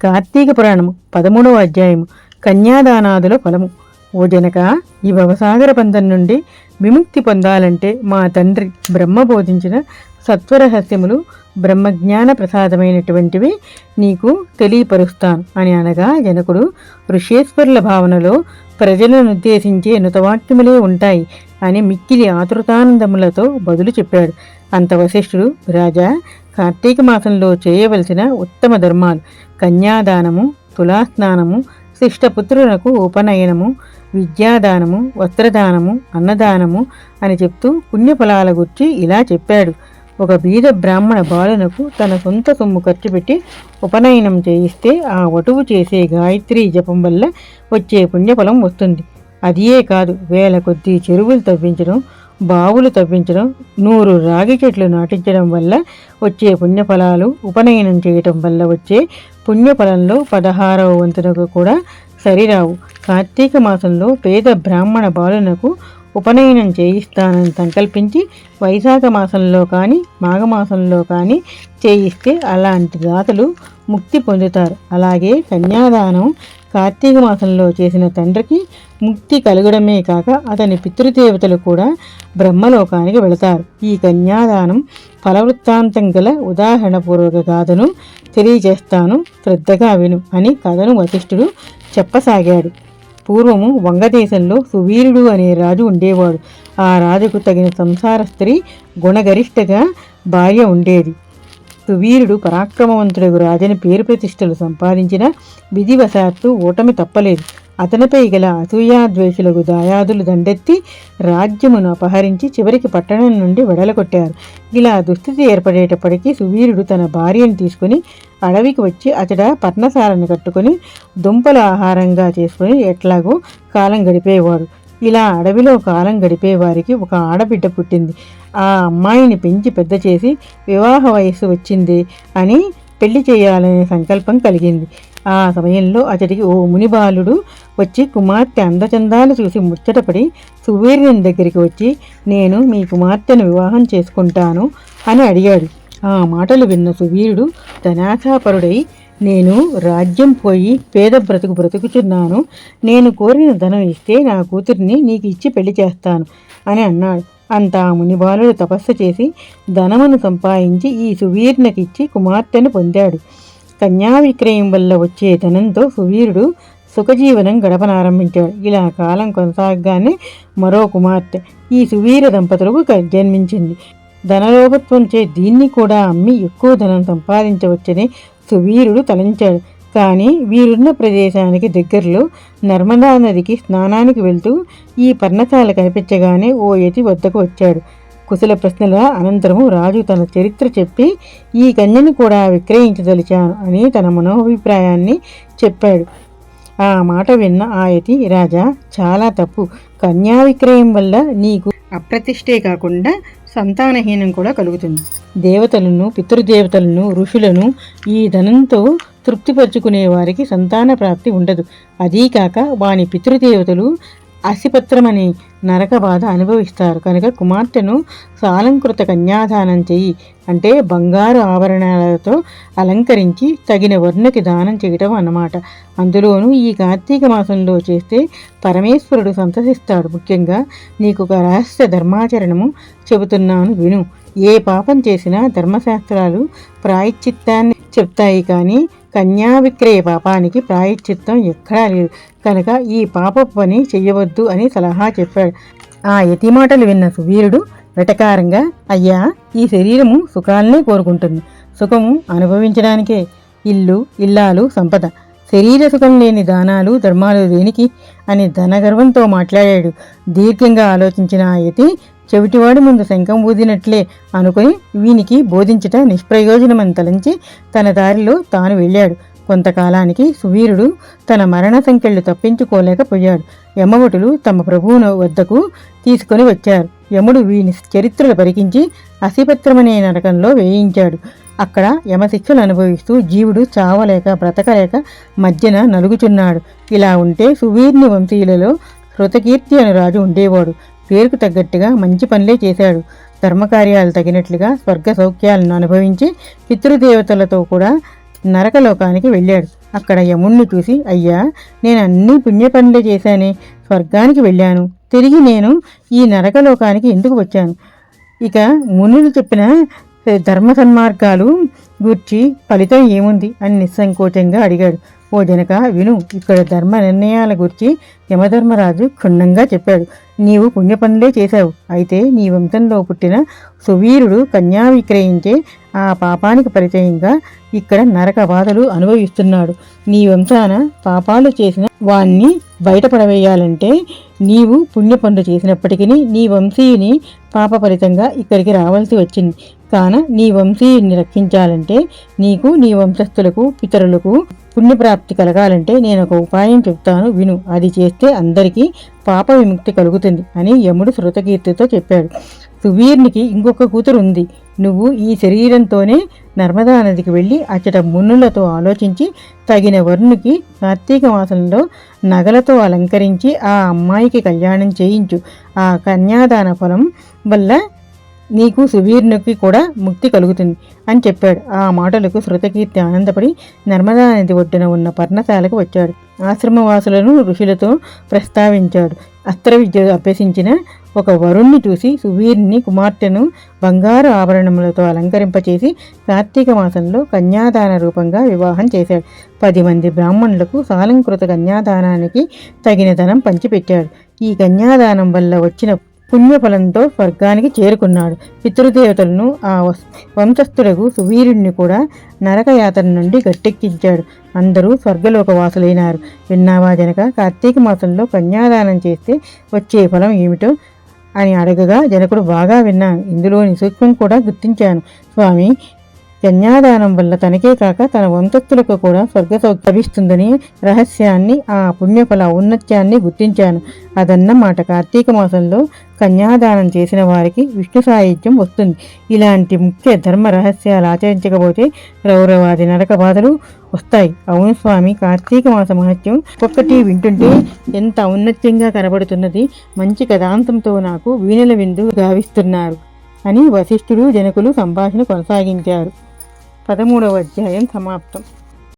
కార్తీక పురాణము 13వ అధ్యాయము కన్యాదానాదుల ఫలము. ఓ జనక, ఈ భవసాగర బంధం నుండి విముక్తి పొందాలంటే మా తండ్రి బ్రహ్మ బోధించిన సత్వరహస్యములు బ్రహ్మజ్ఞాన ప్రసాదమైనటువంటివి నీకు తెలియపరుస్తాను అని అనగా, జనకుడు ఋషేశ్వరుల భావనలో ప్రజలను ఉద్దేశించే నుతవాక్యములే ఉంటాయి అని మిక్కిలి ఆతృతానందములతో బదులు చెప్పాడు. అంత వశిష్ఠుడు, రాజా, కార్తీక మాసంలో చేయవలసిన ఉత్తమ ధర్మాలు కన్యాదానము, తులాస్నానము, శిష్టపుత్రులకు ఉపనయనము, విద్యాదానము, వస్త్రదానము, అన్నదానము అని చెప్తూ పుణ్యఫలాల గురించి ఇలా చెప్పాడు. ఒక బీద బ్రాహ్మణ బాలునకు తన సొంత సొమ్ము ఖర్చు పెట్టి ఉపనయనం చేయిస్తే ఆ వటువు చేసే గాయత్రీ జపం వల్ల వచ్చే పుణ్యఫలం వస్తుంది. అదియే కాదు, వేల కొద్దీ చెరువులు తవ్వించడం, బావులు తవ్వించడం, 100 రాగి చెట్లు నాటించడం వల్ల వచ్చే పుణ్యఫలాలు ఉపనయనం చేయటం వల్ల వచ్చే పుణ్యఫలంలో 16వ వంతునకు కూడా సరిరావు. కార్తీక మాసంలో పేద బ్రాహ్మణ బాలునకు ఉపనయనం చేయిస్తానని సంకల్పించి వైశాఖ మాసంలో కానీ మాఘమాసంలో కానీ చేయిస్తే అలాంటి దాతలు ముక్తి పొందుతారు. అలాగే కన్యాదానం కార్తీక మాసంలో చేసిన తండ్రికి ముక్తి కలగడమే కాక అతని పితృదేవతలు కూడా బ్రహ్మలోకానికి వెళతారు. ఈ కన్యాదానం ఫలవృత్తాంతం గల ఉదాహరణపూర్వక గాథను తెలియజేస్తాను, శ్రద్ధగా విను అని కథను వశిష్ఠుడు చెప్పసాగాడు. పూర్వము వంగదేశంలో సువీరుడు అనే రాజు ఉండేవాడు. ఆ రాజుకు తగిన సంసార స్త్రీ గుణగరిష్టగా భార్య ఉండేది. సువీరుడు పరాక్రమవంతుడు రాజని పేరు ప్రతిష్టలు సంపాదించిన విధివశాత్తు ఓటమి తప్పలేదు. అతనిపై గల అసూయాద్వేషులకు దాయాదులు దండెత్తి రాజ్యమును అపహరించి చివరికి పట్టణం నుండి వెడలగొట్టారు. ఇలా దుస్థితి ఏర్పడేటప్పటికీ సువీరుడు తన భార్యను తీసుకుని అడవికి వచ్చి అతడ పర్ణశాలను కట్టుకుని దుంపల ఆహారంగా చేసుకుని ఎట్లాగో కాలం గడిపేవాడు. ఇలా అడవిలో కాలం గడిపేవారికి ఒక ఆడబిడ్డ పుట్టింది. ఆ అమ్మాయిని పెంచి పెద్ద చేసి వివాహ వయస్సు వచ్చింది అని పెళ్లి చేయాలనే సంకల్పం కలిగింది. ఆ సమయంలో అతడికి ఓ మునిబాలుడు వచ్చి కుమార్తె అందచందాలు చూసి ముచ్చటపడి సువీరుని దగ్గరికి వచ్చి, నేను మీ కుమార్తెను వివాహం చేసుకుంటాను అని అడిగాడు. ఆ మాటలు విన్న సువీరుడు ధనాశాపరుడై, నేను రాజ్యం పోయి పేద బ్రతుకుచున్నాను, నేను కోరిన ధనం ఇస్తే నా కూతురిని నీకు ఇచ్చి పెళ్లి చేస్తాను అని అన్నాడు. అంతా మునిబాలుడు తపస్సు చేసి ధనమును సంపాదించి ఈ సువీరునికిచ్చి కుమార్తెను పొందాడు. కన్యా విక్రయం వల్ల వచ్చే ధనంతో సువీరుడు సుఖజీవనం గడపనారంభించాడు. ఇలా కాలం కొనసాగగానే మరో కుమార్తె ఈ సువీర దంపతులకు జన్మించింది. ధనలోపత్వంచే దీన్ని కూడా అమ్మి ఎక్కువ ధనం సంపాదించవచ్చని సువీరుడు తలంచాడు. కానీ వీరున్న ప్రదేశానికి దగ్గరలో నర్మదా నదికి స్నానానికి వెళ్తూ ఈ పర్ణశాల కనిపించగానే ఓ యతి వద్దకు వచ్చాడు. కుశల ప్రశ్నల అనంతరము రాజు తన చరిత్ర చెప్పి, ఈ కన్యను కూడా విక్రయించదలిచాను అని తన మనోభిప్రాయాన్ని చెప్పాడు. ఆ మాట విన్న ఆ యతి, రాజా, చాలా తప్పు. కన్యా విక్రయం వల్ల నీకు అప్రతిష్టే కాకుండా సంతానహీనం కూడా కలుగుతుంది. దేవతలను, పితృదేవతలను, ఋషులను ఈ ధనంతో తృప్తిపరుచుకునే వారికి సంతాన ప్రాప్తి ఉండదు. అదీకాక వాని పితృదేవతలు అసిపత్రమనే నరక బాధ అనుభవిస్తారు. కనుక కుమార్తెను సాలంకృత కన్యాదానం చెయ్యి, అంటే బంగారు ఆభరణాలతో అలంకరించి తగిన వర్ణకి దానం చేయటం అన్నమాట. అందులోనూ ఈ కార్తీక మాసంలో చేస్తే పరమేశ్వరుడు సంతసిస్తాడు. ముఖ్యంగా నీకు ఒక రహస్య ధర్మాచరణము చెబుతున్నాను, విను. ఏ పాపం చేసినా ధర్మశాస్త్రాలు ప్రాయశ్చిత్తాన్ని చెప్తాయి, కానీ కన్యా విక్రయ పాపానికి ప్రాయశ్చిత్తం ఎక్కడా లేదు. కనుక ఈ పాప పని చెయ్యవద్దు అని సలహా చెప్పాడు. ఆ యతి మాటలు విన్న సువీరుడు వెటకారంగా, అయ్యా, ఈ శరీరము సుఖాలనే కోరుకుంటుంది, సుఖము అనుభవించడానికే. ఇల్లు, ఇల్లాలు, సంపద, శరీర సుఖం లేని దానాలు, ధర్మాలు దేనికి అని ధనగర్వంతో మాట్లాడాడు. దీర్ఘంగా ఆలోచించిన ఆ యతి చెవిటివాడి ముందు శంఖం ఊదినట్లే అనుకుని వీనికి బోధించట నిష్ప్రయోజనమని తలంచి తన దారిలో తాను వెళ్ళాడు. కొంతకాలానికి సువీరుడు తన మరణ సంఖ్యలు తప్పించుకోలేకపోయాడు. యమభటులు తమ ప్రభువును వద్దకు తీసుకొని వచ్చారు. యముడు వీని చరిత్రలు పరికించి అసిపత్రమనే నరకంలో వేయించాడు. అక్కడ యమశిక్షలు అనుభవిస్తూ జీవుడు చావలేక బ్రతకలేక మధ్యన నలుగుచున్నాడు. ఇలా ఉంటే సువీరుని వంశీయులలో కృతకీర్తి అను రాజు ఉండేవాడు. పేరుకు తగ్గట్టుగా మంచి పనులే చేశాడు. ధర్మకార్యాలు తగినట్లుగా స్వర్గ సౌఖ్యాలను అనుభవించి పితృదేవతలతో కూడా నరకలోకానికి వెళ్ళాడు. అక్కడ యముణ్ణి చూసి, అయ్యా, నేను అన్ని పుణ్యపనులే చేశానే, స్వర్గానికి వెళ్ళాను, తిరిగి నేను ఈ నరకలోకానికి ఎందుకు వచ్చాను? ఇక మునులు చెప్పిన ధర్మ సన్మార్గాలు గూర్చి ఫలితం ఏముంది అని నిస్సంకోచంగా అడిగాడు. ఓ జనక, విను, ఇక్కడ ధర్మ నిర్ణయాల గురించి యమధర్మరాజు క్షుణ్ణంగా చెప్పాడు. నీవు పుణ్యపనులే చేశావు, అయితే నీ వంశంలో పుట్టిన సువీరుడు కన్యా విక్రయించే ఆ పాపానికి పరిచయంగా ఇక్కడ నరక బాధలు అనుభవిస్తున్నాడు. నీ వంశాన పాపాలు చేసిన వాణ్ణి బయటపడవేయాలంటే నీవు పుణ్యపనులు చేసినప్పటికీ నీ వంశీయుని పాప ఫలితంగా ఇక్కడికి రావాల్సి వచ్చింది. కాన నీ వంశీయుని రక్షించాలంటే నీకు, నీ వంశస్థులకు, పితరులకు పుణ్యప్రాప్తి కలగాలంటే నేను ఒక ఉపాయం చెప్తాను, విను. అది చేస్తే అందరికీ పాప విముక్తి కలుగుతుంది అని యముడు శృతకీర్తితో చెప్పాడు. సువీర్నికి ఇంకొక కూతురు ఉంది. నువ్వు ఈ శరీరంతోనే నర్మదా నదికి వెళ్ళి అచ్చట మునులతో ఆలోచించి తగిన వరునికి కార్తీక మాసంలో నగలతో అలంకరించి ఆ అమ్మాయికి కళ్యాణం చేయించు. ఆ కన్యాదాన ఫలం వల్ల నీకు, సువీర్నికి కూడా ముక్తి కలుగుతుంది అని చెప్పాడు. ఆ మాటలకు శృతకీర్తి ఆనందపడి నర్మదా నది ఒడ్డున ఉన్న పర్ణశాలకు వచ్చాడు. ఆశ్రమవాసులను ఋషులతో ప్రస్తావించాడు. అస్త్ర విద్య అభ్యసించిన ఒక వరుణ్ణి చూసి సువీర్ని కుమార్తెను బంగారు ఆభరణములతో అలంకరింపచేసి కార్తీక మాసంలో కన్యాదాన రూపంగా వివాహం చేశాడు. 10 మంది బ్రాహ్మణులకు సాలంకృత కన్యాదానానికి తగిన ధనం పంచిపెట్టాడు. ఈ కన్యాదానం వల్ల వచ్చిన పుణ్యఫలంతో స్వర్గానికి చేరుకున్నాడు. పితృదేవతలను, ఆ వంశస్థులకు సువీరుణ్ణి కూడా నరకయాతన నుండి గట్టెక్కించాడు. అందరూ స్వర్గలోకవాసులైనారు. విన్నావా జనక? కార్తీక మాసంలో కన్యాదానం చేస్తే వచ్చే ఫలం ఏమిటో అని అడగగా జనకుడు, బాగా విన్నాను, ఇందులోని సూక్ష్మం కూడా గుర్తించాను స్వామి. కన్యాదానం వల్ల తనకే కాక తన వంశస్థులకు కూడా స్వర్గసౌఖ్యం లభిస్తుందని రహస్యాన్ని, ఆ పుణ్యఫల ఔన్నత్యాన్ని గుర్తించాను. అదన్నమాట. కార్తీక మాసంలో కన్యాదానం చేసిన వారికి విష్ణు సాయుధ్యం వస్తుంది. ఇలాంటి ముఖ్య ధర్మ రహస్యాలు ఆచరించకపోతే రౌరవాది నరక బాధలు వస్తాయి. అవును స్వామి, కార్తీక మాస మహత్యం ఒక్కొక్కటి వింటుంటే ఎంత ఔన్నత్యంగా కనబడుతున్నది. మంచి కథాంతంతో నాకు వీణల విందు గావిస్తున్నారు అని వశిష్ఠుడు, జనకులు సంభాషణ కొనసాగించారు. 13వ అధ్యాయం సమాప్తం.